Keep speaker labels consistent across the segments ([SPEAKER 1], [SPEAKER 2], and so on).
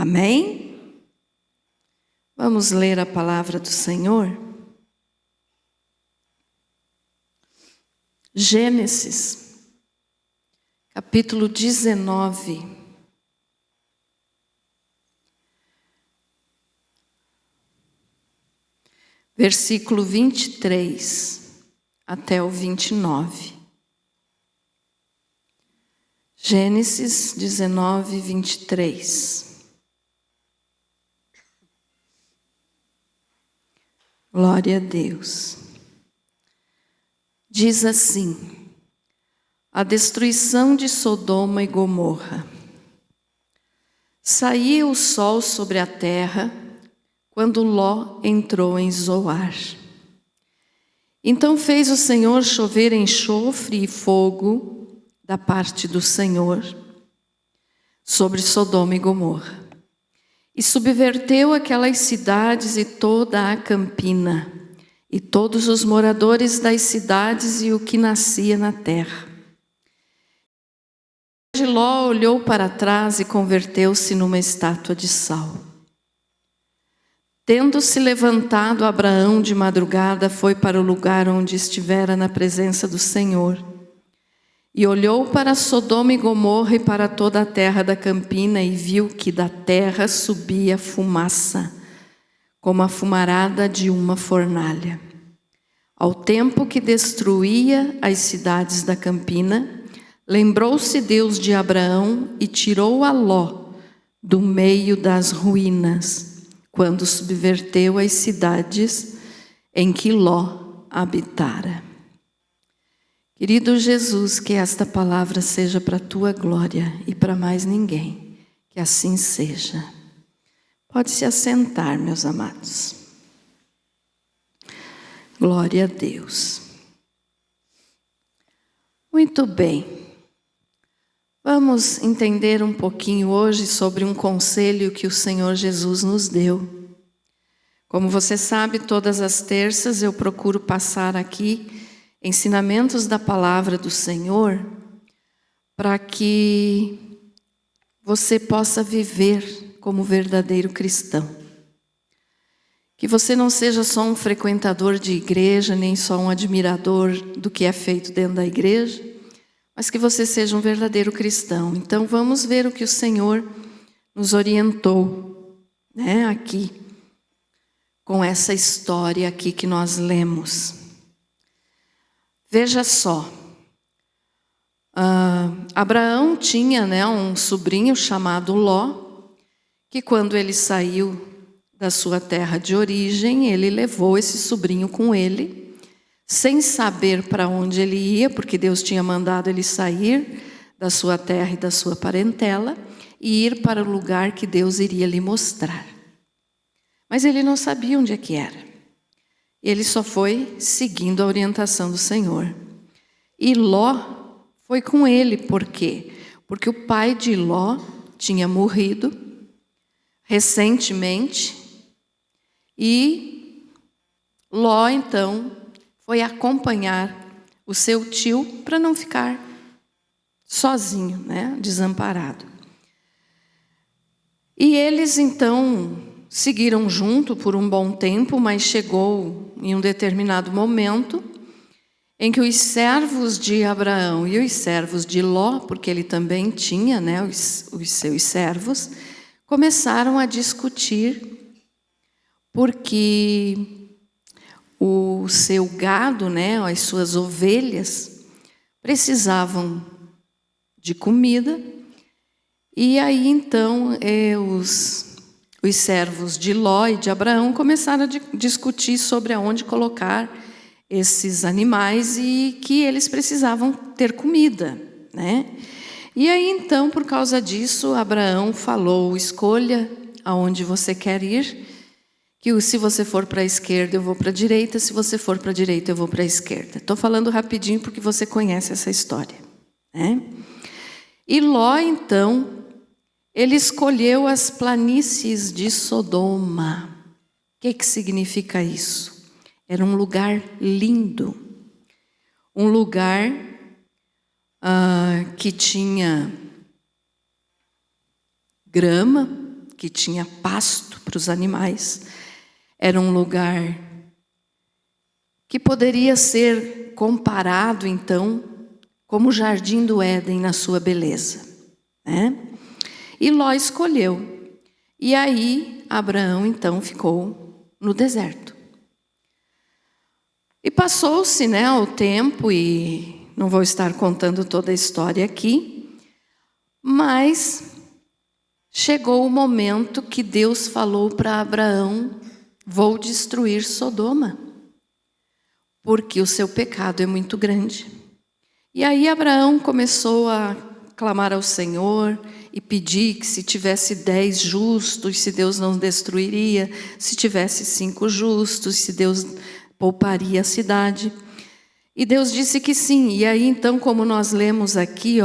[SPEAKER 1] Amém? Vamos ler a palavra do Senhor? Gênesis, capítulo 19. Versículo 23 até o 29. Gênesis 19, 23. Glória a Deus. Diz assim: a destruição de Sodoma e Gomorra. Saía o sol sobre a terra quando Ló entrou em Zoar. Então fez o Senhor chover enxofre e fogo da parte do Senhor sobre Sodoma e Gomorra. E subverteu aquelas cidades e toda a campina, e todos os moradores das cidades e o que nascia na terra. Ló olhou para trás e converteu-se numa estátua de sal. Tendo-se levantado, Abraão de madrugada foi para o lugar onde estivera na presença do Senhor. E olhou para Sodoma e Gomorra e para toda a terra da campina e viu que da terra subia fumaça, como a fumarada de uma fornalha. Ao tempo que destruía as cidades da campina, lembrou-se Deus de Abraão e tirou a Ló do meio das ruínas, quando subverteu as cidades em que Ló habitara. Querido Jesus, que esta palavra seja para a tua glória e para mais ninguém, que assim seja. Pode se assentar, meus amados. Glória a Deus. Muito bem. Vamos entender um pouquinho hoje sobre um conselho que o Senhor Jesus nos deu. Como você sabe, todas as terças eu procuro passar aqui ensinamentos da palavra do Senhor para que você possa viver como verdadeiro cristão. Que você não seja só um frequentador de igreja, nem só um admirador do que é feito dentro da igreja, mas que você seja um verdadeiro cristão. Então vamos ver o que o Senhor nos orientou, né, aqui, com essa história aqui que nós lemos. Veja só, Abraão tinha, né, um sobrinho chamado Ló, que quando ele saiu da sua terra de origem, ele levou esse sobrinho com ele, sem saber para onde ele ia, porque Deus tinha mandado ele sair da sua terra e da sua parentela e ir para o lugar que Deus iria lhe mostrar. Mas ele não sabia onde é que era. Ele só foi seguindo a orientação do Senhor. E Ló foi com ele, por quê? Porque o pai de Ló tinha morrido recentemente e Ló, então, foi acompanhar o seu tio para não ficar sozinho, né, desamparado. E eles, então, seguiram junto por um bom tempo, mas chegou em um determinado momento em que os servos de Abraão e os servos de Ló, porque ele também tinha, né, os seus servos, começaram a discutir porque o seu gado, né, as suas ovelhas, precisavam de comida. E aí, então, os servos de Ló e de Abraão começaram a discutir sobre aonde colocar esses animais e que eles precisavam ter comida, né? E aí, então, por causa disso, Abraão falou: escolha aonde você quer ir, que se você for para a esquerda, eu vou para a direita, se você for para a direita, eu vou para a esquerda. Estou falando rapidinho porque você conhece essa história, né? E Ló, então, ele escolheu as planícies de Sodoma. O que significa isso? Era um lugar lindo, um lugar que tinha grama, que tinha pasto para os animais. Era um lugar que poderia ser comparado, então, como o Jardim do Éden na sua beleza, né? E Ló escolheu. E aí, Abraão, então, ficou no deserto. E passou-se, né, o tempo, e não vou estar contando toda a história aqui, mas chegou o momento que Deus falou para Abraão: vou destruir Sodoma, porque o seu pecado é muito grande. E aí Abraão começou a clamar ao Senhor e pedir que se tivesse 10 justos, se Deus não destruiria, se tivesse 5 justos, se Deus pouparia a cidade. E Deus disse que sim. E aí então, como nós lemos aqui,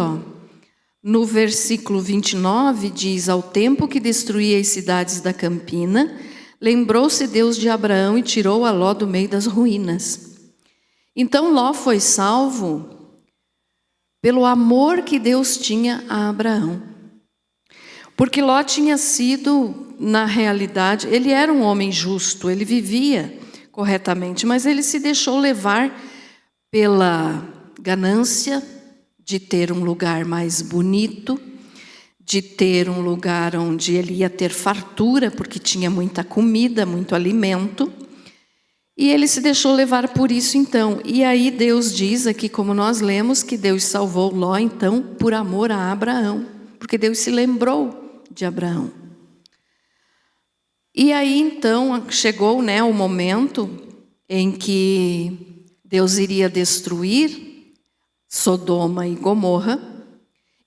[SPEAKER 1] no versículo 29, diz: ao tempo que destruía as cidades da campina, lembrou-se Deus de Abraão e tirou a Ló do meio das ruínas. Então Ló foi salvo pelo amor que Deus tinha a Abraão. Porque Ló tinha sido, na realidade, ele era um homem justo, ele vivia corretamente, mas ele se deixou levar pela ganância de ter um lugar mais bonito, de ter um lugar onde ele ia ter fartura, porque tinha muita comida, muito alimento. E ele se deixou levar por isso, então. E aí Deus diz aqui, como nós lemos, que Deus salvou Ló, então, por amor a Abraão. Porque Deus se lembrou de Abraão. E aí, então, chegou, né, o momento em que Deus iria destruir Sodoma e Gomorra.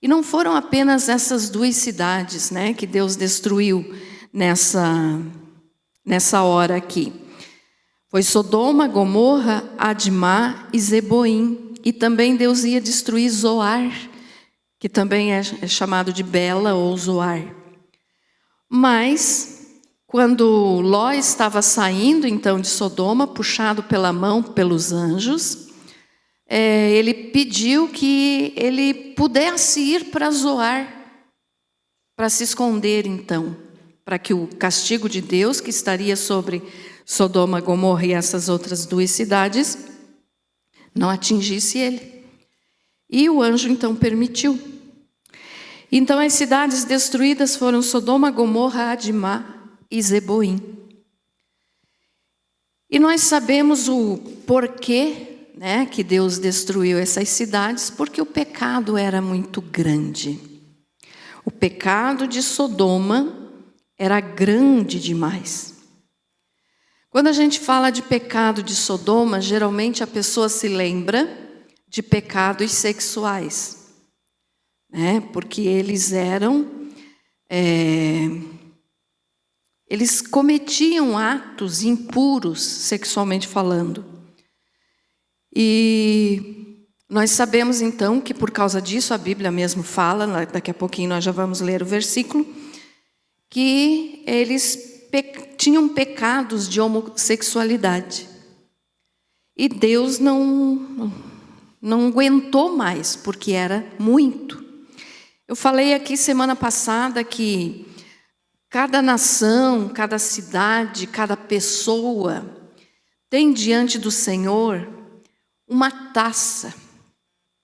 [SPEAKER 1] E não foram apenas essas 2 cidades, né, que Deus destruiu nessa hora aqui. Foi Sodoma, Gomorra, Admá e Zeboim. E também Deus ia destruir Zoar, que também é chamado de Bela ou Zoar. Mas, quando Ló estava saindo então de Sodoma, puxado pela mão pelos anjos, ele pediu que ele pudesse ir para Zoar, para se esconder então, para que o castigo de Deus que estaria sobre Sodoma, Gomorra e essas outras 2 cidades não atingisse ele. E o anjo então permitiu. Então as cidades destruídas foram Sodoma, Gomorra, Admá e Zeboim. E nós sabemos o porquê, né, que Deus destruiu essas cidades, porque o pecado era muito grande. O pecado de Sodoma era grande demais. Quando a gente fala de pecado de Sodoma, geralmente a pessoa se lembra de pecados sexuais, né? Porque eles eles cometiam atos impuros sexualmente falando. E nós sabemos então que por causa disso, a Bíblia mesmo fala, daqui a pouquinho nós já vamos ler o versículo, que eles tinham pecados de homossexualidade. E Deus não aguentou mais, porque era muito. Eu falei aqui semana passada que cada nação, cada cidade, cada pessoa tem diante do Senhor uma taça,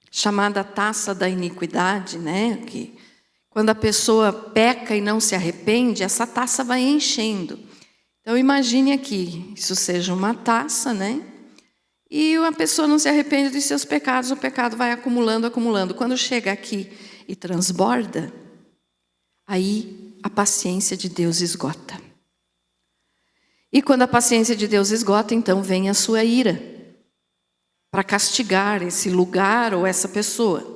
[SPEAKER 1] chamada taça da iniquidade, né? Que quando a pessoa peca e não se arrepende, essa taça vai enchendo. Então imagine aqui, isso seja uma taça, né? E a pessoa não se arrepende dos seus pecados, o pecado vai acumulando, acumulando. Quando chega aqui e transborda, aí a paciência de Deus esgota. E quando a paciência de Deus esgota, então vem a sua ira, para castigar esse lugar ou essa pessoa.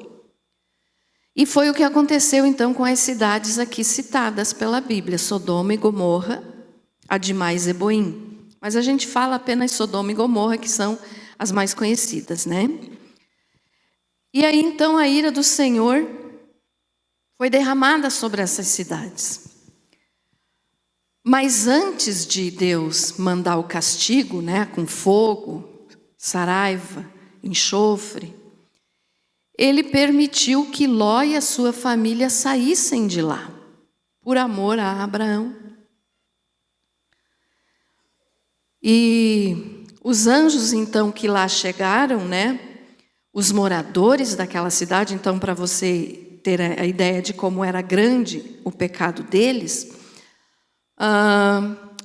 [SPEAKER 1] E foi o que aconteceu então com as cidades aqui citadas pela Bíblia, Sodoma e Gomorra, Admá e Zeboim. Mas a gente fala apenas Sodoma e Gomorra, que são as mais conhecidas, né? E aí então a ira do Senhor foi derramada sobre essas cidades. Mas antes de Deus mandar o castigo, né, com fogo, saraiva, enxofre, Ele permitiu que Ló e a sua família saíssem de lá, por amor a Abraão. E os anjos, então, que lá chegaram, né? Os moradores daquela cidade, então, para você ter a ideia de como era grande o pecado deles,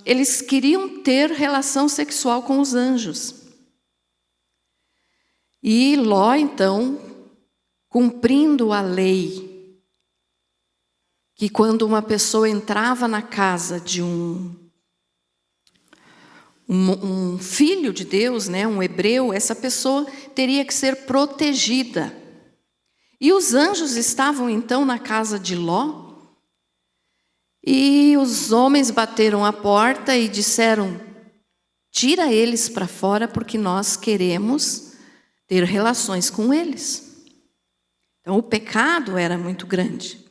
[SPEAKER 1] eles queriam ter relação sexual com os anjos. E Ló, então, cumprindo a lei, que quando uma pessoa entrava na casa de um filho de Deus, né, um hebreu, essa pessoa teria que ser protegida. E os anjos estavam então na casa de Ló, e os homens bateram a porta e disseram: tira eles para fora, porque nós queremos ter relações com eles. Então o pecado era muito grande.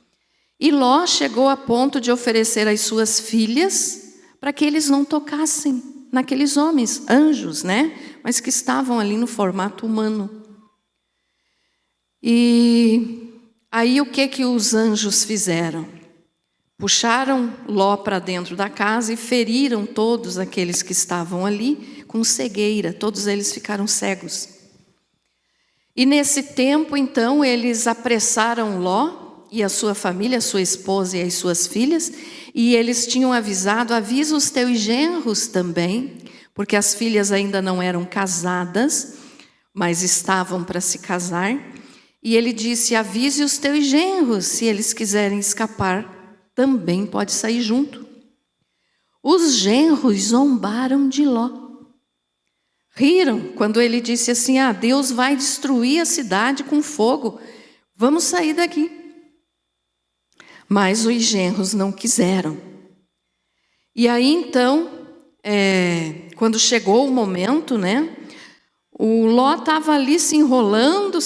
[SPEAKER 1] E Ló chegou a ponto de oferecer as suas filhas para que eles não tocassem naqueles homens, anjos, né? Mas que estavam ali no formato humano. E aí o que os anjos fizeram? Puxaram Ló para dentro da casa e feriram todos aqueles que estavam ali com cegueira. Todos eles ficaram cegos. E nesse tempo, então, eles apressaram Ló e a sua família, a sua esposa e as suas filhas, e eles tinham avisado: avisa os teus genros também, porque as filhas ainda não eram casadas, mas estavam para se casar. E ele disse: avise os teus genros, se eles quiserem escapar, também pode sair junto. Os genros zombaram de Ló. Riram quando ele disse assim: Deus vai destruir a cidade com fogo, vamos sair daqui. Mas os genros não quiseram. E aí então, quando chegou o momento, né, o Ló estava ali se enrolando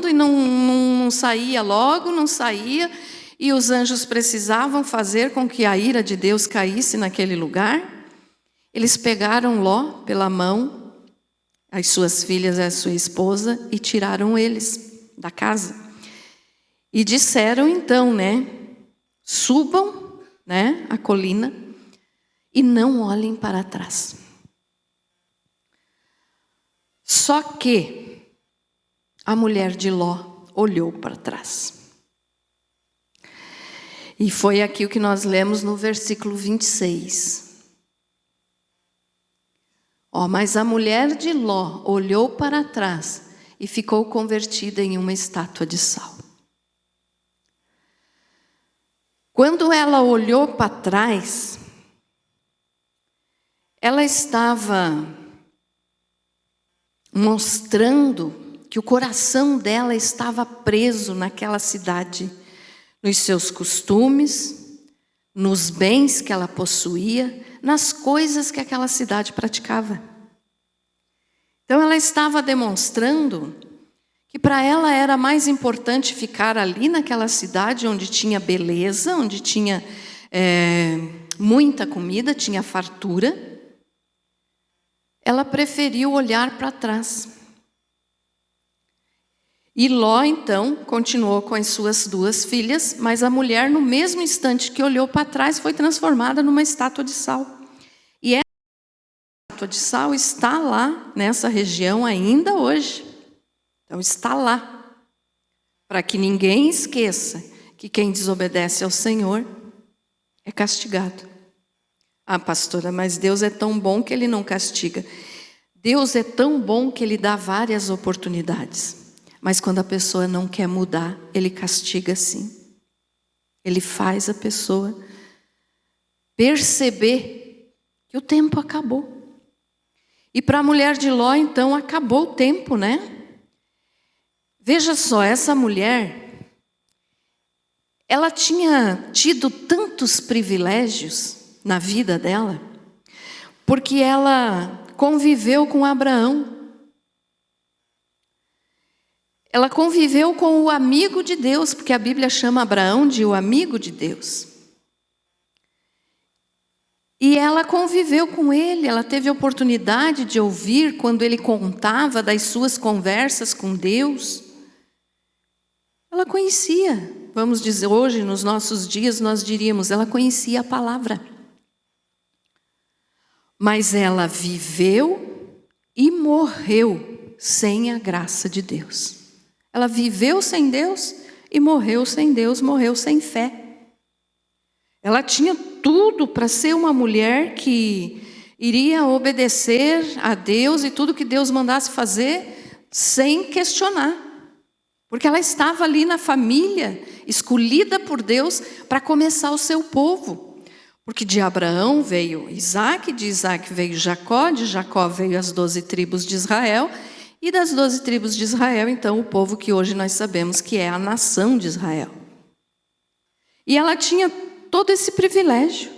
[SPEAKER 1] e não saía logo, não saía. E os anjos precisavam fazer com que a ira de Deus caísse naquele lugar. Eles pegaram Ló pela mão, as suas filhas e a sua esposa, e tiraram eles da casa. E disseram então, né, subam, né, a colina e não olhem para trás. Só que a mulher de Ló olhou para trás. E foi aqui o que nós lemos no versículo 26. Mas a mulher de Ló olhou para trás e ficou convertida em uma estátua de sal. Quando ela olhou para trás, ela estava mostrando que o coração dela estava preso naquela cidade, nos seus costumes, nos bens que ela possuía, nas coisas que aquela cidade praticava. Então ela estava demonstrando que para ela era mais importante ficar ali naquela cidade onde tinha beleza, onde tinha muita comida, tinha fartura. Ela preferiu olhar para trás. E Ló, então, continuou com as suas duas filhas, mas a mulher, no mesmo instante que olhou para trás, foi transformada numa estátua de sal. E essa estátua de sal está lá, nessa região, ainda hoje. Então, está lá, para que ninguém esqueça que quem desobedece ao Senhor é castigado. Pastora, mas Deus é tão bom que Ele não castiga. Deus é tão bom que Ele dá várias oportunidades. Mas quando a pessoa não quer mudar, Ele castiga sim. Ele faz a pessoa perceber que o tempo acabou. E para a mulher de Ló, então, acabou o tempo, né? Veja só, essa mulher, ela tinha tido tantos privilégios na vida dela, porque ela conviveu com Abraão. Ela conviveu com o amigo de Deus, porque a Bíblia chama Abraão de o amigo de Deus. E ela conviveu com ele, ela teve a oportunidade de ouvir quando ele contava das suas conversas com Deus. Ela conhecia vamos dizer, hoje, nos nossos dias, nós diríamos, ela conhecia a palavra. Mas ela viveu e morreu sem a graça de Deus. Ela viveu sem Deus e morreu sem Deus, morreu sem fé. Ela tinha tudo para ser uma mulher que iria obedecer a Deus e tudo que Deus mandasse fazer sem questionar. Porque ela estava ali na família, escolhida por Deus para começar o seu povo. Porque de Abraão veio Isaac, de Isaac veio Jacó, de Jacó veio as 12 tribos de Israel, e das 12 tribos de Israel, então, o povo que hoje nós sabemos que é a nação de Israel. E ela tinha todo esse privilégio.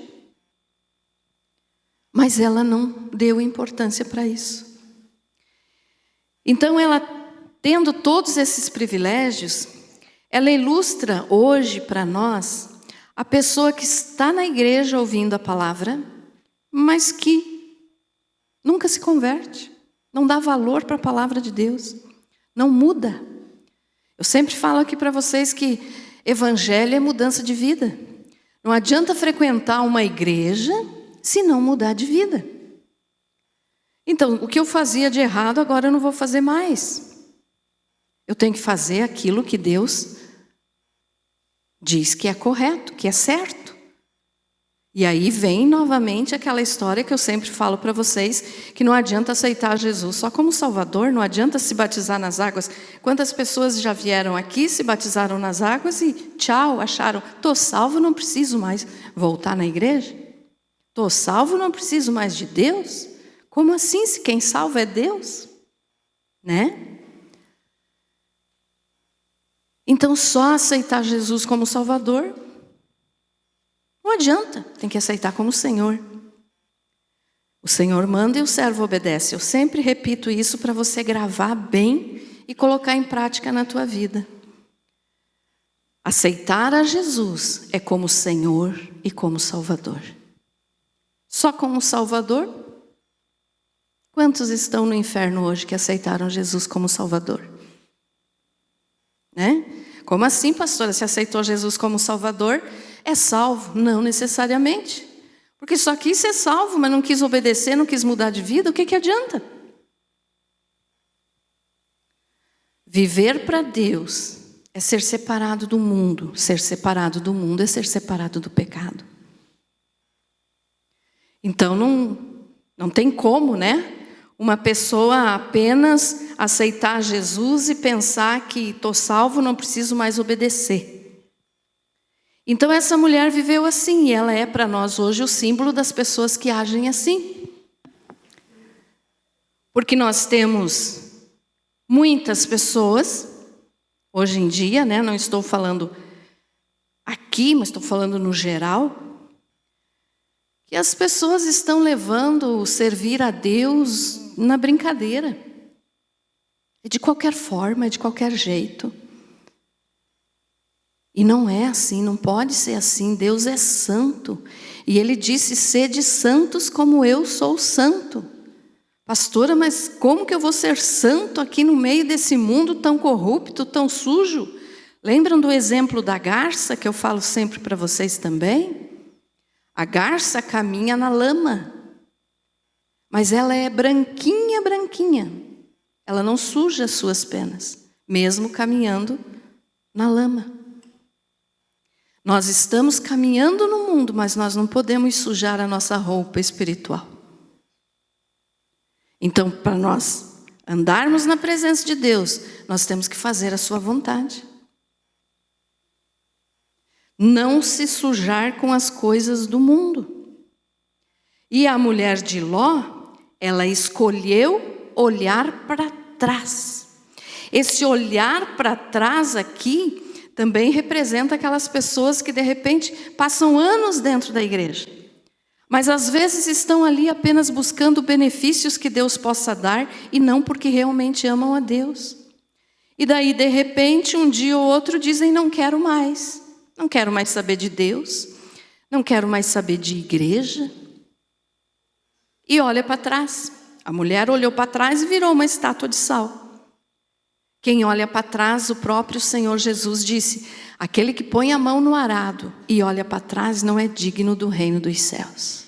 [SPEAKER 1] Mas ela não deu importância para isso. Então, ela, tendo todos esses privilégios, ela ilustra hoje para nós a pessoa que está na igreja ouvindo a palavra, mas que nunca se converte, não dá valor para a palavra de Deus, não muda. Eu sempre falo aqui para vocês que evangelho é mudança de vida. Não adianta frequentar uma igreja se não mudar de vida. Então, o que eu fazia de errado, agora eu não vou fazer mais. Eu tenho que fazer aquilo que Deus diz que é correto, que é certo. E aí vem novamente aquela história que eu sempre falo para vocês, que não adianta aceitar Jesus só como Salvador, não adianta se batizar nas águas. Quantas pessoas já vieram aqui, se batizaram nas águas e tchau, acharam, estou salvo, não preciso mais voltar na igreja? Estou salvo, não preciso mais de Deus? Como assim, se quem salva é Deus? Né? Então, só aceitar Jesus como Salvador não adianta, tem que aceitar como Senhor. O Senhor manda e o servo obedece. Eu sempre repito isso para você gravar bem e colocar em prática na tua vida. Aceitar a Jesus é como Senhor e como Salvador. Só como Salvador? Quantos estão no inferno hoje que aceitaram Jesus como Salvador? Né? Como assim, pastora? Se aceitou Jesus como Salvador, é salvo? Não necessariamente. Porque só quis ser salvo, mas não quis obedecer, não quis mudar de vida, o que adianta? Viver para Deus é ser separado do mundo. Ser separado do mundo é ser separado do pecado. Então não tem como, né? Uma pessoa apenas aceitar Jesus e pensar que estou salvo, não preciso mais obedecer. Então essa mulher viveu assim, e ela é para nós hoje o símbolo das pessoas que agem assim. Porque nós temos muitas pessoas, hoje em dia, né, não estou falando aqui, mas estou falando no geral, que as pessoas estão levando o servir a Deus na brincadeira. É de qualquer forma, é de qualquer jeito. E não é assim, não pode ser assim. Deus é santo. E Ele disse, sede santos como eu sou santo. Pastora, mas como que eu vou ser santo aqui no meio desse mundo tão corrupto, tão sujo? Lembram do exemplo da garça, que eu falo sempre para vocês também? A garça caminha na lama, mas ela é branquinha, branquinha. Ela não suja as suas penas, mesmo caminhando na lama. Nós estamos caminhando no mundo, mas nós não podemos sujar a nossa roupa espiritual. Então, para nós andarmos na presença de Deus, nós temos que fazer a sua vontade. Não se sujar com as coisas do mundo. E a mulher de Ló, ela escolheu olhar para trás. Esse olhar para trás aqui também representa aquelas pessoas que de repente passam anos dentro da igreja, mas às vezes estão ali apenas buscando benefícios que Deus possa dar e não porque realmente amam a Deus. E daí de repente um dia ou outro dizem não quero mais. Não quero mais saber de Deus, não quero mais saber de igreja. E olha para trás. A mulher olhou para trás e virou uma estátua de sal. Quem olha para trás, o próprio Senhor Jesus disse: aquele que põe a mão no arado e olha para trás não é digno do reino dos céus.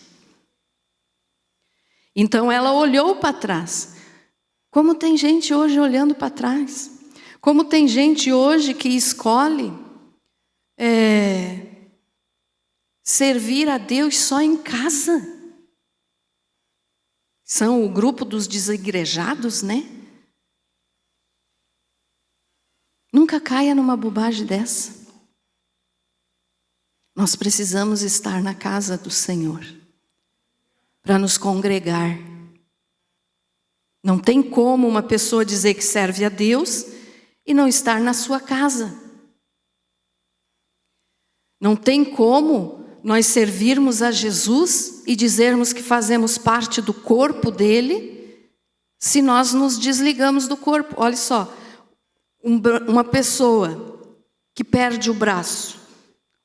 [SPEAKER 1] Então ela olhou para trás. Como tem gente hoje olhando para trás. Como tem gente hoje que escolhe servir a Deus só em casa. São o grupo dos desigrejados, né? Nunca caia numa bobagem dessa. Nós precisamos estar na casa do Senhor para nos congregar. Não tem como uma pessoa dizer que serve a Deus e não estar na sua casa. Não tem como nós servirmos a Jesus e dizermos que fazemos parte do corpo dele se nós nos desligamos do corpo. Olha só, uma pessoa que perde o braço,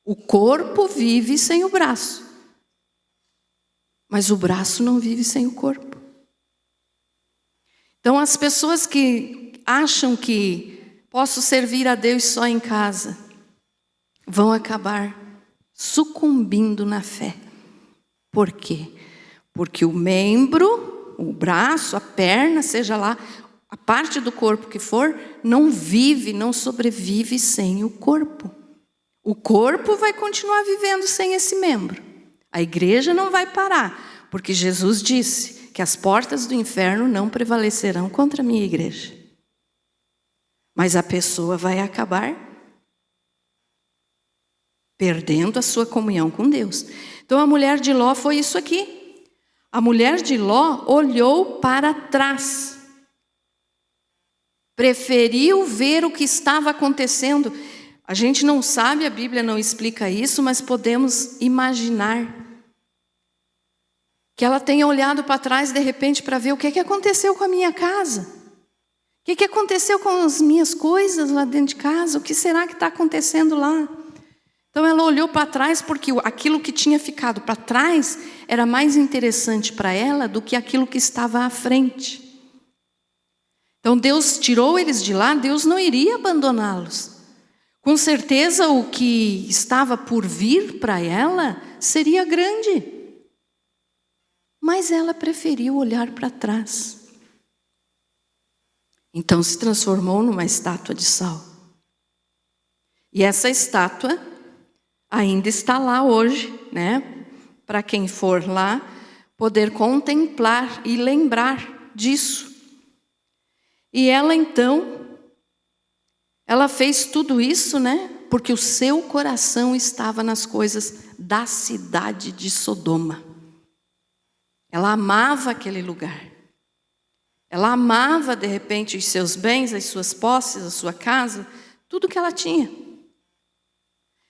[SPEAKER 1] o corpo vive sem o braço, mas o braço não vive sem o corpo. Então as pessoas que acham que posso servir a Deus só em casa, vão acabar sucumbindo na fé. Por quê? Porque o membro, o braço, a perna, seja lá, a parte do corpo que for, não vive, não sobrevive sem o corpo. O corpo vai continuar vivendo sem esse membro. A igreja não vai parar, porque Jesus disse que as portas do inferno não prevalecerão contra a minha igreja. Mas a pessoa vai acabar perdendo a sua comunhão com Deus. Então a mulher de Ló foi isso aqui. A mulher de Ló olhou para trás. Preferiu ver o que estava acontecendo. A gente não sabe, a Bíblia não explica isso, mas podemos imaginar que ela tenha olhado para trás de repente para ver o que aconteceu com a minha casa. O que aconteceu com as minhas coisas lá dentro de casa? O que será que está acontecendo lá? Então ela olhou para trás porque aquilo que tinha ficado para trás era mais interessante para ela do que aquilo que estava à frente. Então Deus tirou eles de lá, Deus não iria abandoná-los. Com certeza o que estava por vir para ela seria grande. Mas ela preferiu olhar para trás. Então se transformou numa estátua de sal. E essa estátua ainda está lá hoje, né? Para quem for lá, poder contemplar e lembrar disso. E ela então, ela fez tudo isso, né? Porque o seu coração estava nas coisas da cidade de Sodoma. Ela amava aquele lugar. Ela amava, de repente, os seus bens, as suas posses, a sua casa, tudo que ela tinha.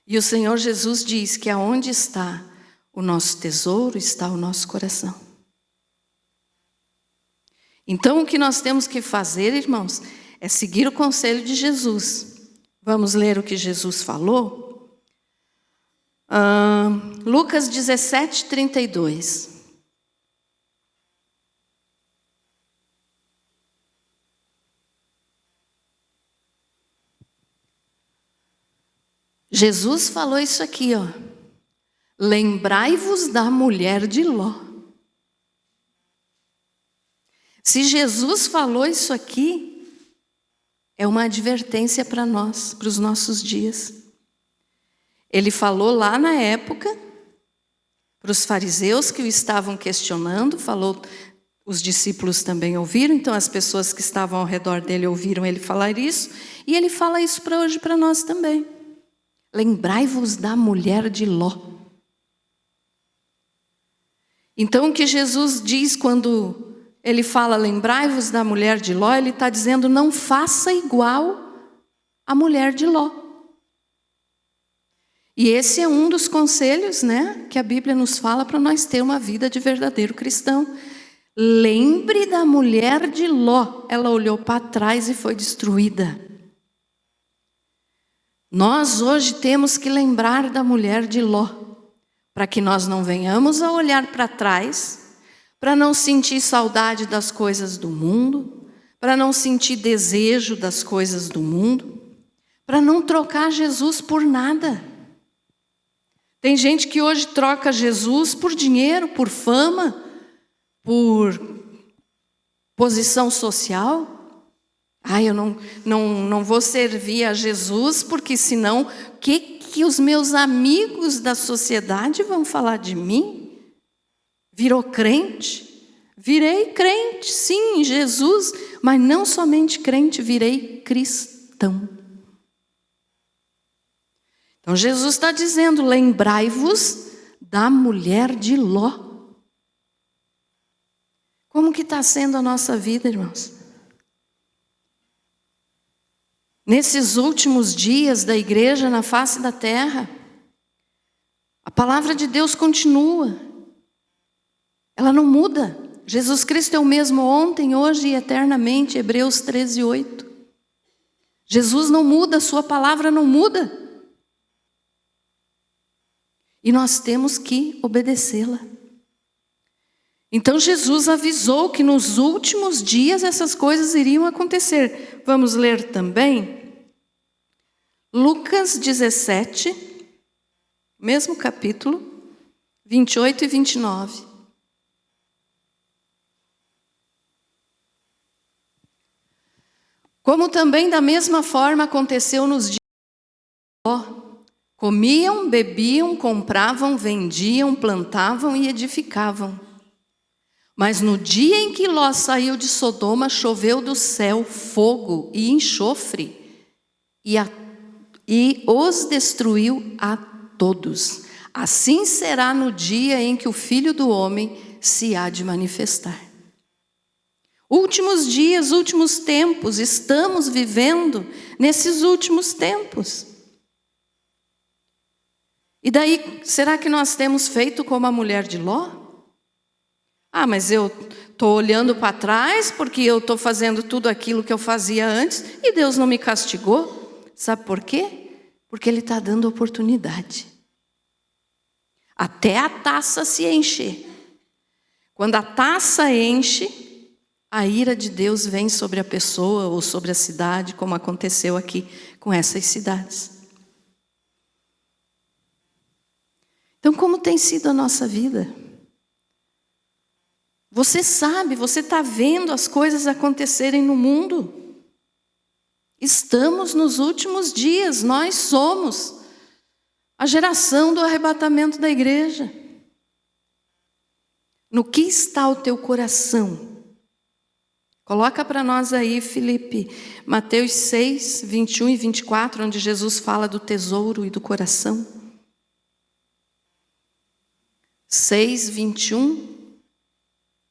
[SPEAKER 1] E o Senhor Jesus diz que aonde está o nosso tesouro, está o nosso coração. Então o que nós temos que fazer, irmãos, é seguir o conselho de Jesus. Vamos ler o que Jesus falou? Lucas 17, 32. Jesus falou isso aqui, ó. Lembrai-vos da mulher de Ló. Se Jesus falou isso aqui, é uma advertência para nós, para os nossos dias. Ele falou lá na época, para os fariseus que o estavam questionando, falou, os discípulos também ouviram, então as pessoas que estavam ao redor dele ouviram ele falar isso, e ele fala isso para hoje para nós também. Lembrai-vos da mulher de Ló. Então o que Jesus diz quando ele fala lembrai-vos da mulher de Ló, ele está dizendo não faça igual a mulher de Ló. E esse é um dos conselhos, né, que a Bíblia nos fala para nós ter uma vida de verdadeiro cristão. Lembre da mulher de Ló. Ela olhou para trás e foi destruída. Nós hoje temos que lembrar da mulher de Ló, para que nós não venhamos a olhar para trás, para não sentir saudade das coisas do mundo, para não sentir desejo das coisas do mundo, para não trocar Jesus por nada. Tem gente que hoje troca Jesus por dinheiro, por fama, por posição social. Eu não vou servir a Jesus, porque senão o que os meus amigos da sociedade vão falar de mim? Virou crente? Virei crente, sim, em Jesus, mas não somente crente, virei cristão. Então Jesus está dizendo, lembrai-vos da mulher de Ló. Como que está sendo a nossa vida, irmãos? Nesses últimos dias da igreja na face da terra, a palavra de Deus continua. Ela não muda. Jesus Cristo é o mesmo ontem, hoje e eternamente. Hebreus 13:8. Jesus não muda, a sua palavra não muda. E nós temos que obedecê-la. Então Jesus avisou que nos últimos dias essas coisas iriam acontecer. Vamos ler também Lucas 17, mesmo capítulo, 28 e 29. Como também da mesma forma aconteceu nos dias de Ló. Comiam, bebiam, compravam, vendiam, plantavam e edificavam. Mas no dia em que Ló saiu de Sodoma, choveu do céu fogo e enxofre, e os destruiu a todos. Assim será no dia em que o Filho do Homem se há de manifestar. Últimos dias, últimos tempos, estamos vivendo nesses últimos tempos. E daí, será que nós temos feito como a mulher de Ló? Mas eu estou olhando para trás porque eu estou fazendo tudo aquilo que eu fazia antes e Deus não me castigou. Sabe por quê? Porque Ele está dando oportunidade. Até a taça se encher. Quando a taça enche, a ira de Deus vem sobre a pessoa ou sobre a cidade, como aconteceu aqui com essas cidades. Então, como tem sido a nossa vida? Você sabe, você está vendo as coisas acontecerem no mundo. Estamos nos últimos dias, nós somos a geração do arrebatamento da igreja. No que está o teu coração? Coloca para nós aí, Felipe, Mateus 6, 21 e 24, onde Jesus fala do tesouro e do coração. 6, 21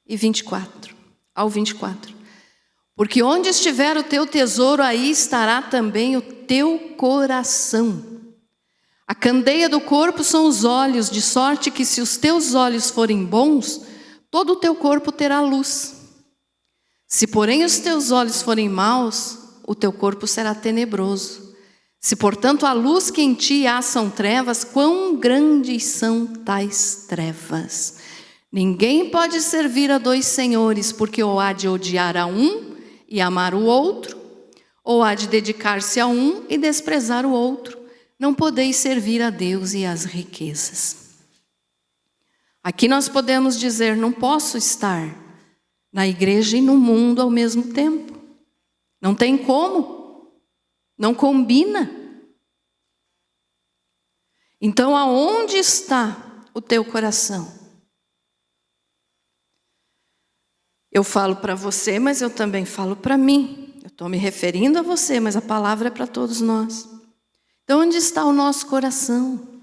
[SPEAKER 1] e 24, ao 24. Porque onde estiver o teu tesouro, aí estará também o teu coração. A candeia do corpo são os olhos, de sorte que se os teus olhos forem bons, todo o teu corpo terá luz. Se porém os teus olhos forem maus, o teu corpo será tenebroso. Se portanto a luz que em ti há são trevas, quão grandes são tais trevas? Ninguém pode servir a dois senhores, porque ou há de odiar a um e amar o outro, ou há de dedicar-se a um e desprezar o outro. Não podeis servir a Deus e às riquezas. Aqui nós podemos dizer, não posso estar na igreja e no mundo ao mesmo tempo. Não tem como. Não combina. Então, aonde está o teu coração? Eu falo para você, mas eu também falo para mim. Eu estou me referindo a você, mas a palavra é para todos nós. Então, onde está o nosso coração?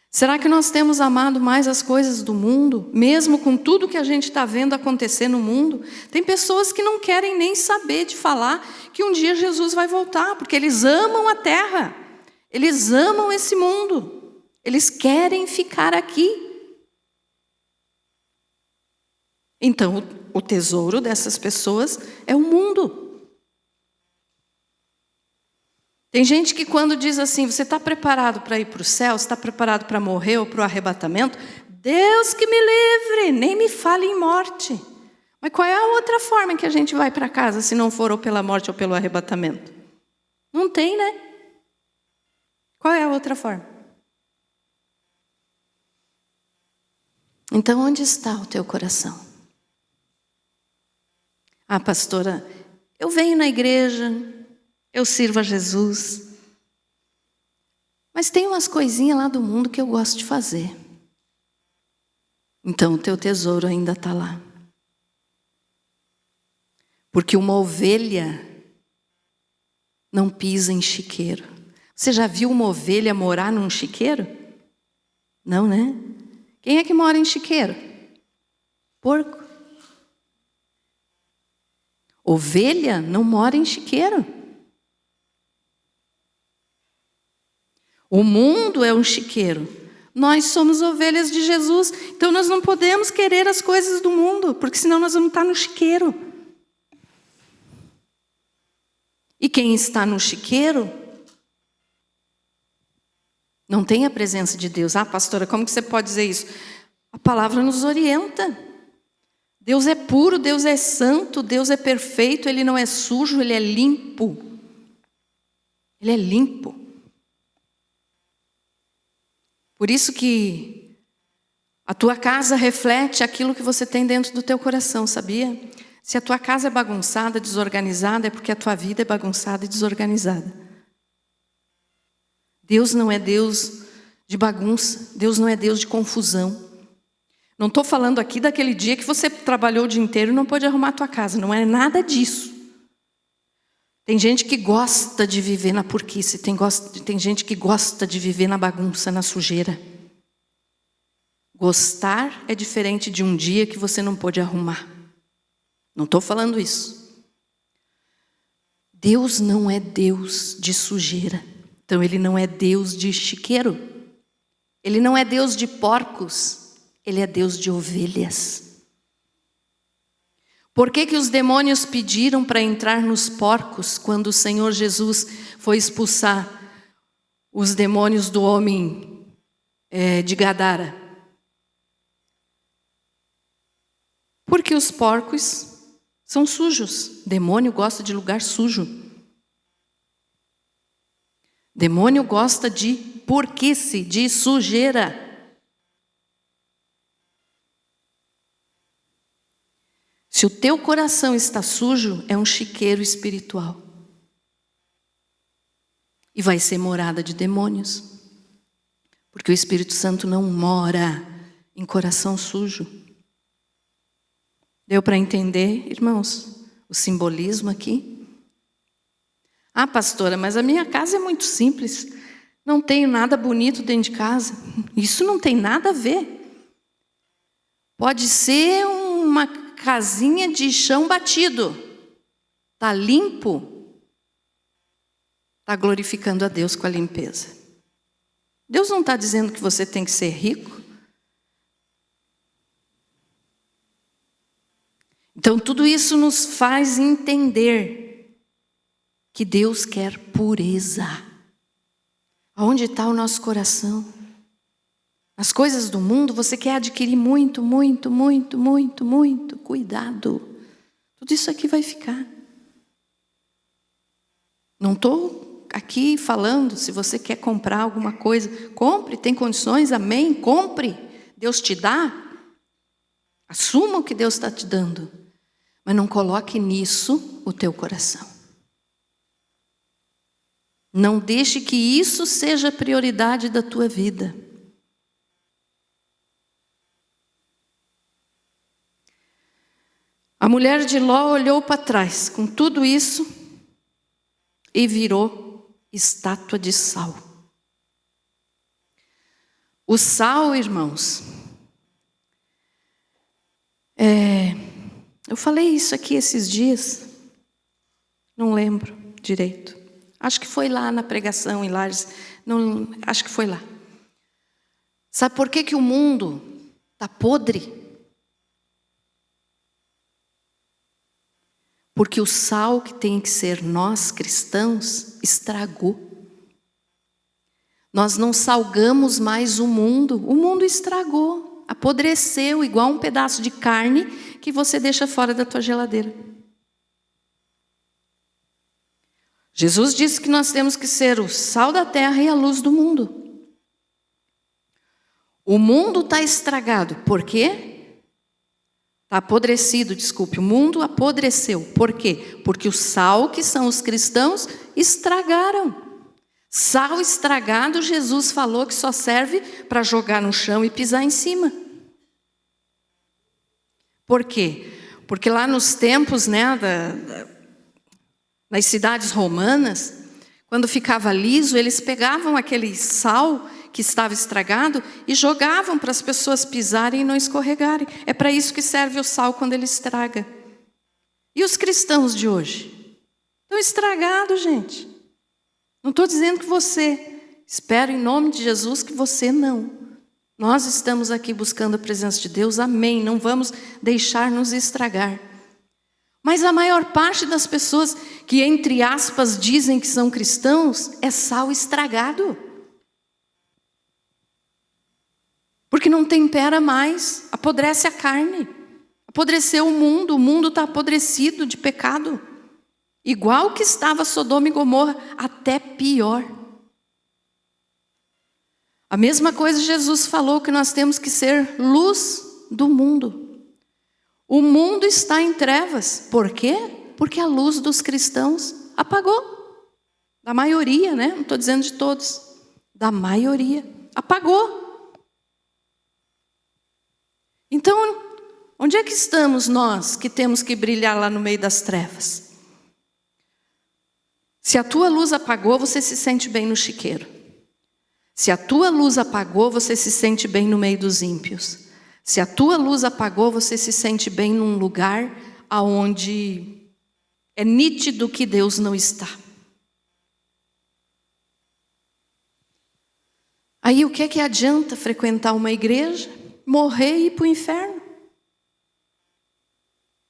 [SPEAKER 1] Será que nós temos amado mais as coisas do mundo, mesmo com tudo que a gente está vendo acontecer no mundo? Tem pessoas que não querem nem saber de falar que um dia Jesus vai voltar, porque eles amam a terra, eles amam esse mundo, eles querem ficar aqui. Então, o tesouro dessas pessoas é o mundo. Tem gente que quando diz assim, você está preparado para ir para o céu? Você está preparado para morrer ou para o arrebatamento? Deus que me livre, nem me fale em morte. Mas qual é a outra forma que a gente vai para casa, se não for ou pela morte ou pelo arrebatamento? Não tem, né? Qual é a outra forma? Então, onde está o teu coração? Ah, pastora, eu venho na igreja, eu sirvo a Jesus, mas tem umas coisinhas lá do mundo que eu gosto de fazer. Então, o teu tesouro ainda está lá. Porque uma ovelha não pisa em chiqueiro. Você já viu uma ovelha morar num chiqueiro? Não, né? Quem é que mora em chiqueiro? Porco. Ovelha não mora em chiqueiro. O mundo é um chiqueiro. Nós somos ovelhas de Jesus. Então nós não podemos querer as coisas do mundo, porque senão nós vamos estar no chiqueiro. E quem está no chiqueiro não tem a presença de Deus. Ah, pastora, como que você pode dizer isso? A palavra nos orienta. Deus é puro, Deus é santo, Deus é perfeito, Ele não é sujo, Ele é limpo. Ele é limpo. Por isso que a tua casa reflete aquilo que você tem dentro do teu coração, sabia? Se a tua casa é bagunçada, desorganizada, é porque a tua vida é bagunçada e desorganizada. Deus não é Deus de bagunça, Deus não é Deus de confusão. Não estou falando aqui daquele dia que você trabalhou o dia inteiro e não pôde arrumar a tua casa, não é nada disso. Tem gente que gosta de viver na porquice, tem gente que gosta de viver na bagunça, na sujeira. Gostar é diferente de um dia que você não pôde arrumar. Não estou falando isso. Deus não é Deus de sujeira. Então Ele não é Deus de chiqueiro. Ele não é Deus de porcos. Ele é Deus de ovelhas. Por que os demônios pediram para entrar nos porcos quando o Senhor Jesus foi expulsar os demônios do homem de Gadara? Porque os porcos são sujos. Demônio gosta de lugar sujo. Demônio gosta de porquice, de sujeira. Se o teu coração está sujo, é um chiqueiro espiritual. E vai ser morada de demônios. Porque o Espírito Santo não mora em coração sujo. Deu para entender, irmãos, o simbolismo aqui? Ah, pastora, mas a minha casa é muito simples. Não tenho nada bonito dentro de casa. Isso não tem nada a ver. Pode ser uma casinha de chão batido. Está limpo. Está glorificando a Deus com a limpeza. Deus não está dizendo que você tem que ser rico. Então tudo isso nos faz entender que Deus quer pureza. Aonde está o nosso coração? As coisas do mundo você quer adquirir muito, muito, muito, muito, muito. Cuidado. Tudo isso aqui vai ficar. Não estou aqui falando se você quer comprar alguma coisa. Compre, tem condições, amém? Compre. Deus te dá. Assuma o que Deus está te dando. Mas não coloque nisso o teu coração. Não deixe que isso seja a prioridade da tua vida. A mulher de Ló olhou para trás com tudo isso e virou estátua de sal. O sal, irmãos, eu falei isso aqui esses dias, não lembro direito. Acho que foi lá na pregação em Lages, acho que foi lá. Sabe por que o mundo está podre? Porque o sal que tem que ser nós cristãos estragou. Nós não salgamos mais o mundo estragou, apodreceu, igual um pedaço de carne que você deixa fora da tua geladeira. Jesus disse que nós temos que ser o sal da terra e a luz do mundo. O mundo está estragado. Por quê? Está apodrecido, desculpe. O mundo apodreceu. Por quê? Porque o sal, que são os cristãos, estragaram. Sal estragado, Jesus falou que só serve para jogar no chão e pisar em cima. Por quê? Porque lá nos tempos, nas cidades romanas, quando ficava liso, eles pegavam aquele sal que estava estragado e jogavam para as pessoas pisarem e não escorregarem. É para isso que serve o sal quando ele estraga. E os cristãos de hoje? Estão estragados, gente. Não estou dizendo que você, espero em nome de Jesus que você não. Nós estamos aqui buscando a presença de Deus, amém. Não vamos deixar nos estragar. Mas a maior parte das pessoas que, entre aspas, dizem que são cristãos, é sal estragado. Porque não tempera mais, apodrece a carne. Apodreceu o mundo está apodrecido de pecado. Igual que estava Sodoma e Gomorra, até pior. A mesma coisa Jesus falou que nós temos que ser luz do mundo. O mundo está em trevas. Por quê? Porque a luz dos cristãos apagou. Da maioria, Não estou dizendo de todos. Da maioria. Apagou. Então, onde é que estamos nós que temos que brilhar lá no meio das trevas? Se a tua luz apagou, você se sente bem no chiqueiro. Se a tua luz apagou, você se sente bem no meio dos ímpios. Se a tua luz apagou, você se sente bem num lugar onde é nítido que Deus não está. Aí o que é que adianta frequentar uma igreja, morrer e ir para o inferno?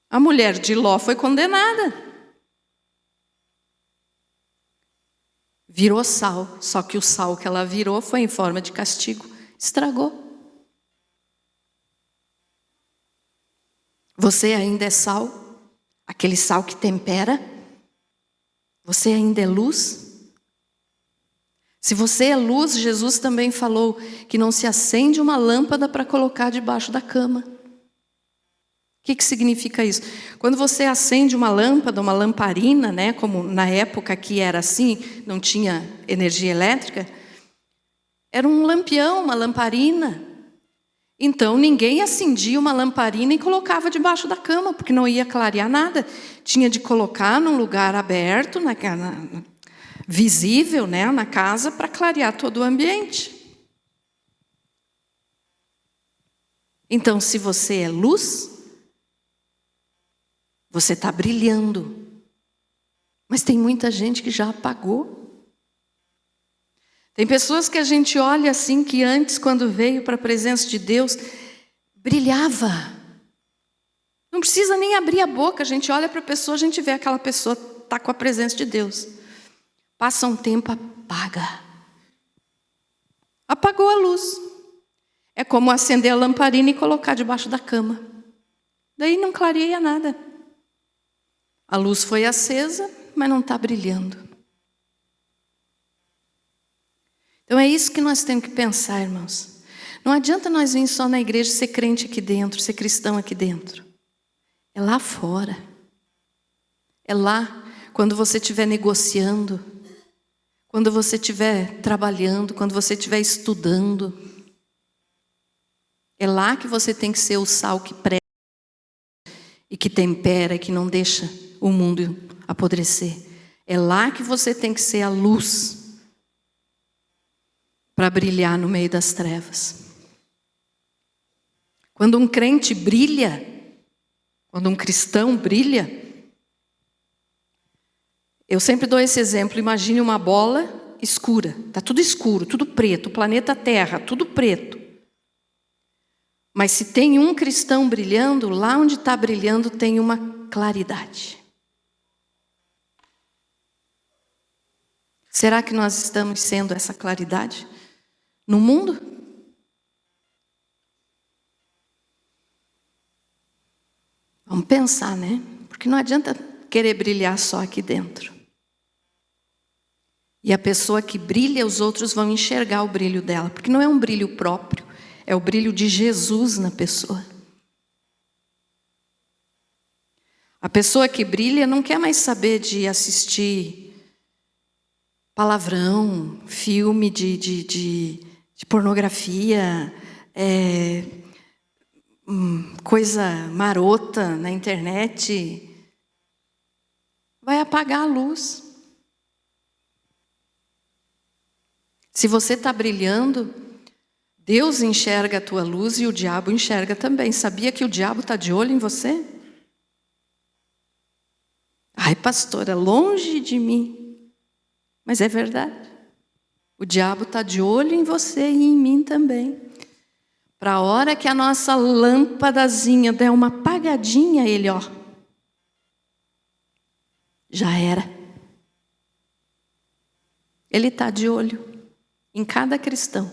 [SPEAKER 1] A mulher de Ló foi condenada. Virou sal, só que o sal que ela virou foi em forma de castigo. Estragou. Você ainda é sal? Aquele sal que tempera? Você ainda é luz? Se você é luz, Jesus também falou que não se acende uma lâmpada para colocar debaixo da cama. O que significa isso? Quando você acende uma lâmpada, uma lamparina, como na época que era assim, não tinha energia elétrica, era um lampião, uma lamparina. Então ninguém acendia uma lamparina e colocava debaixo da cama, porque não ia clarear nada. Tinha de colocar num lugar aberto, visível, na casa, para clarear todo o ambiente. Então, se você é luz, você está brilhando. Mas tem muita gente que já apagou. Tem pessoas que a gente olha assim, que antes, quando veio para a presença de Deus, brilhava. Não precisa nem abrir a boca, a gente olha para a pessoa, a gente vê aquela pessoa está com a presença de Deus. Passa um tempo, apaga. Apagou a luz. É como acender a lamparina e colocar debaixo da cama. Daí não clareia nada. A luz foi acesa, mas não está brilhando. Então é isso que nós temos que pensar, irmãos. Não adianta nós vir só na igreja ser crente aqui dentro, ser cristão aqui dentro. É lá fora. É lá, quando você estiver negociando, quando você estiver trabalhando, quando você estiver estudando. É lá que você tem que ser o sal que prega e que tempera, que não deixa o mundo apodrecer. É lá que você tem que ser a luz para brilhar no meio das trevas. Quando um crente brilha, quando um cristão brilha, eu sempre dou esse exemplo. Imagine uma bola escura, está tudo escuro, tudo preto, o planeta Terra, tudo preto. Mas se tem um cristão brilhando, lá onde está brilhando tem uma claridade. Será que nós estamos sendo essa claridade no mundo? Vamos pensar, né? Porque não adianta querer brilhar só aqui dentro. E a pessoa que brilha, os outros vão enxergar o brilho dela. Porque não é um brilho próprio, é o brilho de Jesus na pessoa. A pessoa que brilha não quer mais saber de assistir palavrão, filme de pornografia, coisa marota na internet. Vai apagar a luz. Se você está brilhando, Deus enxerga a tua luz e o diabo enxerga também. Sabia que o diabo está de olho em você? Ai, pastora, longe de mim. Mas é verdade. O diabo está de olho em você e em mim também. Para a hora que a nossa lâmpadazinha der uma apagadinha, ele, já era. Ele está de olho em cada cristão.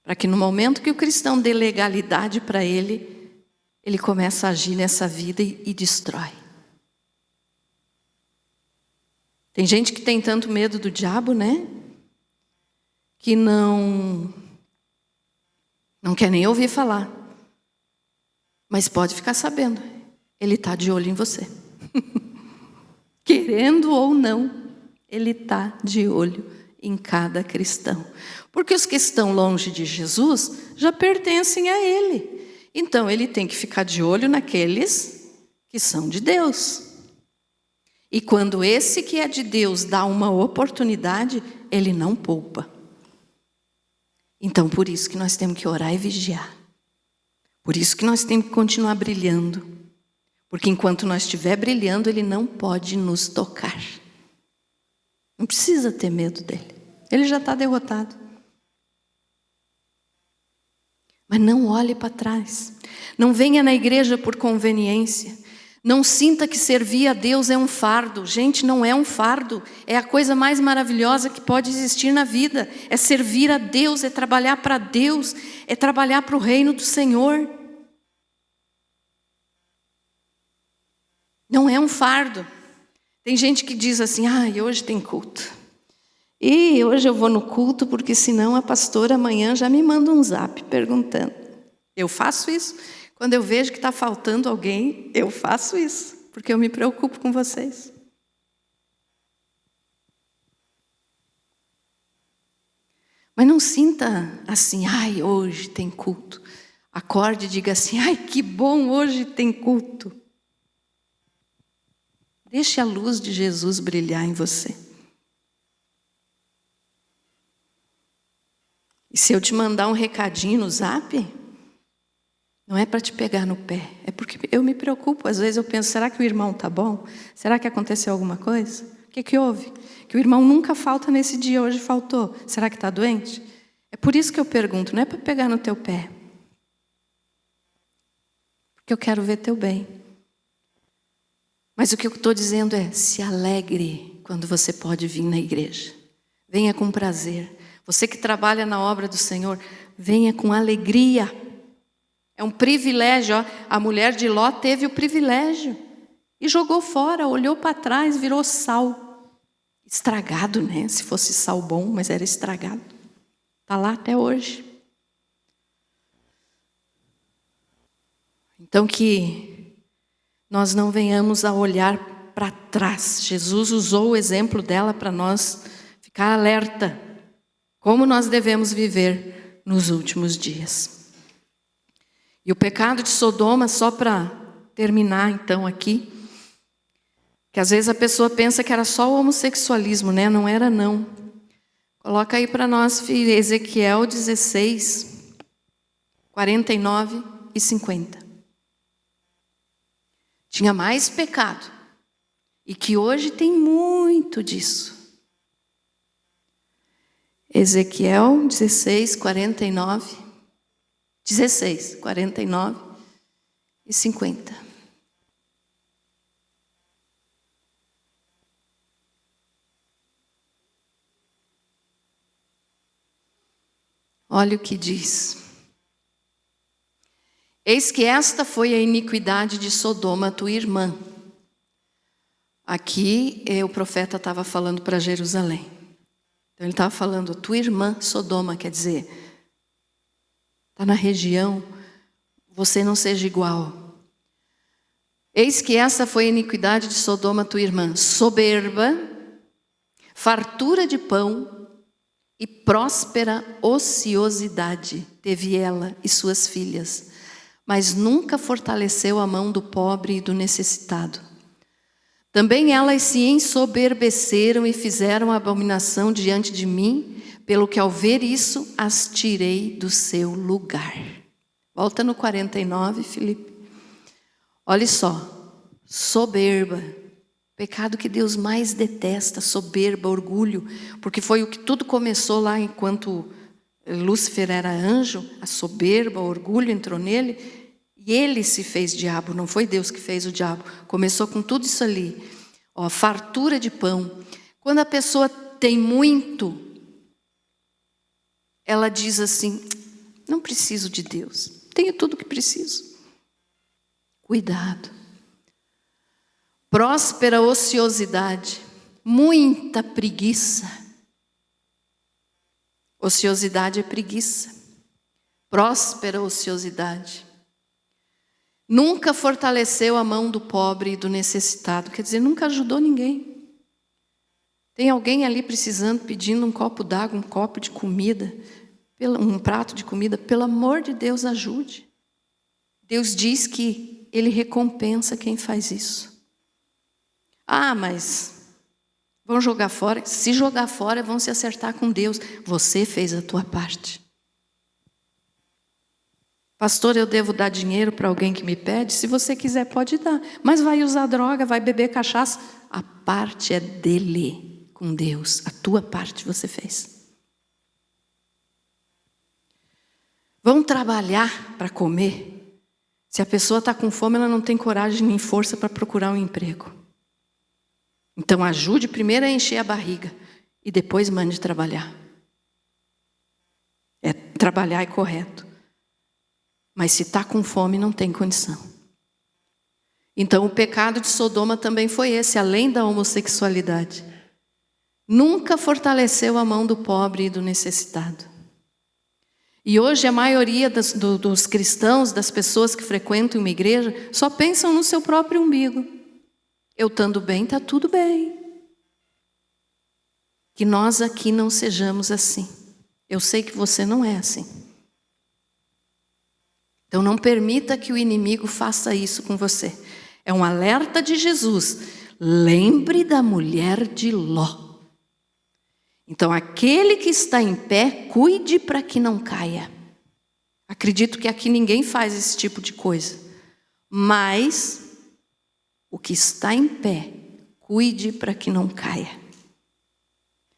[SPEAKER 1] Para que no momento que o cristão dê legalidade para ele, ele começa a agir nessa vida e destrói. Tem gente que tem tanto medo do diabo, né? Que não quer nem ouvir falar. Mas pode ficar sabendo, ele está de olho em você. Querendo ou não, ele está de olho em cada cristão. Porque os que estão longe de Jesus já pertencem a ele. Então ele tem que ficar de olho naqueles que são de Deus. E quando esse que é de Deus dá uma oportunidade, ele não poupa. Então por isso que nós temos que orar e vigiar. Por isso que nós temos que continuar brilhando. Porque enquanto nós estiver brilhando, ele não pode nos tocar. Não precisa ter medo dele. Ele já está derrotado. Mas não olhe para trás. Não venha na igreja por conveniência. Não sinta que servir a Deus é um fardo. Gente, não é um fardo. É a coisa mais maravilhosa que pode existir na vida. É servir a Deus, é trabalhar para Deus, é trabalhar para o reino do Senhor. Não é um fardo. Tem gente que diz assim, hoje tem culto. E hoje eu vou no culto porque senão a pastora amanhã já me manda um zap perguntando. Eu faço isso. Quando eu vejo que está faltando alguém, eu faço isso. Porque eu me preocupo com vocês. Mas não sinta assim, hoje tem culto. Acorde e diga assim, que bom, hoje tem culto. Deixe a luz de Jesus brilhar em você. E se eu te mandar um recadinho no zap, não é para te pegar no pé, é porque eu me preocupo. Às vezes eu penso, será que o irmão está bom? Será que aconteceu alguma coisa? O que houve? Que o irmão nunca falta nesse dia, hoje faltou. Será que está doente? É por isso que eu pergunto, não é para pegar no teu pé. Porque eu quero ver teu bem. Mas o que eu estou dizendo é, se alegre quando você pode vir na igreja. Venha com prazer. Você que trabalha na obra do Senhor, venha com alegria. É um privilégio. A mulher de Ló teve o privilégio. E jogou fora, olhou para trás, virou sal. Estragado, né? Se fosse sal bom, mas era estragado. Está lá até hoje. Então que nós não venhamos a olhar para trás. Jesus usou o exemplo dela para nós ficar alerta. Como nós devemos viver nos últimos dias. E o pecado de Sodoma, só para terminar então aqui, que às vezes a pessoa pensa que era só o homossexualismo, né? Não era não. Coloca aí para nós, filho, Ezequiel 16, 49 e 50. Tinha mais pecado. E que hoje tem muito disso. Ezequiel 16, 49. 16, 49 e 50. Olha o que diz. Eis que esta foi a iniquidade de Sodoma, tua irmã. Aqui o profeta estava falando para Jerusalém. Então ele estava falando, tua irmã Sodoma, quer dizer, está na região, você não seja igual. Eis que essa foi a iniquidade de Sodoma, tua irmã, soberba, fartura de pão e próspera ociosidade teve ela e suas filhas, mas nunca fortaleceu a mão do pobre e do necessitado. Também elas se ensoberbeceram e fizeram abominação diante de mim, pelo que ao ver isso as tirei do seu lugar. Volta no 49, Filipe. Olha só, soberba, pecado que Deus mais detesta, soberba, orgulho, porque foi o que tudo começou lá enquanto Lúcifer era anjo, a soberba, o orgulho entrou nele, e ele se fez diabo, não foi Deus que fez o diabo, começou com tudo isso ali, ó, fartura de pão. Quando a pessoa tem muito, ela diz assim, não preciso de Deus, tenho tudo o que preciso. Cuidado. Próspera ociosidade, muita preguiça. Ociosidade é preguiça. Próspera ociosidade. Nunca fortaleceu a mão do pobre e do necessitado, quer dizer, nunca ajudou ninguém. Tem alguém ali precisando, pedindo um copo d'água, um copo de comida, um prato de comida, pelo amor de Deus, ajude. Deus diz que Ele recompensa quem faz isso. Ah, mas vão jogar fora. Se jogar fora, vão se acertar com Deus. Você fez a tua parte. Pastor, eu devo dar dinheiro para alguém que me pede? Se você quiser, pode dar. Mas vai usar droga, vai beber cachaça. A parte é dele com Deus. A tua parte você fez. Vão trabalhar para comer. Se a pessoa está com fome, ela não tem coragem nem força para procurar um emprego. Então ajude primeiro a encher a barriga e depois mande trabalhar. Trabalhar é correto. Mas se está com fome, não tem condição. Então o pecado de Sodoma também foi esse, além da homossexualidade. Nunca fortaleceu a mão do pobre e do necessitado. E hoje a maioria dos cristãos, das pessoas que frequentam uma igreja, só pensam no seu próprio umbigo. Eu estando bem, está tudo bem. Que nós aqui não sejamos assim. Eu sei que você não é assim. Então não permita que o inimigo faça isso com você. É um alerta de Jesus. Lembre da mulher de Ló. Então, aquele que está em pé, cuide para que não caia. Acredito que aqui ninguém faz esse tipo de coisa. Mas, o que está em pé, cuide para que não caia.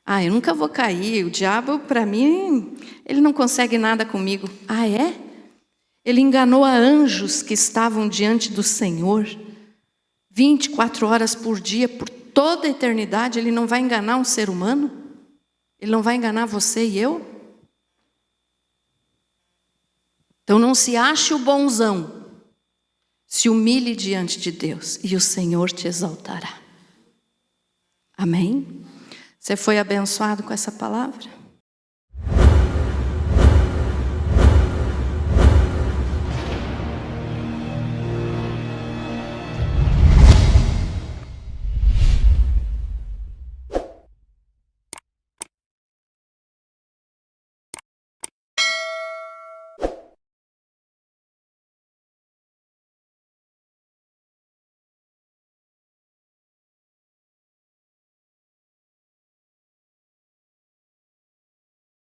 [SPEAKER 1] Ah, eu nunca vou cair. O diabo, para mim, ele não consegue nada comigo. Ah, é? Ele enganou a anjos que estavam diante do Senhor. 24 horas por dia, por toda a eternidade. Ele não vai enganar um ser humano? Ele não vai enganar você e eu? Então não se ache o bonzão. Se humilhe diante de Deus e o Senhor te exaltará. Amém? Você foi abençoado com essa palavra?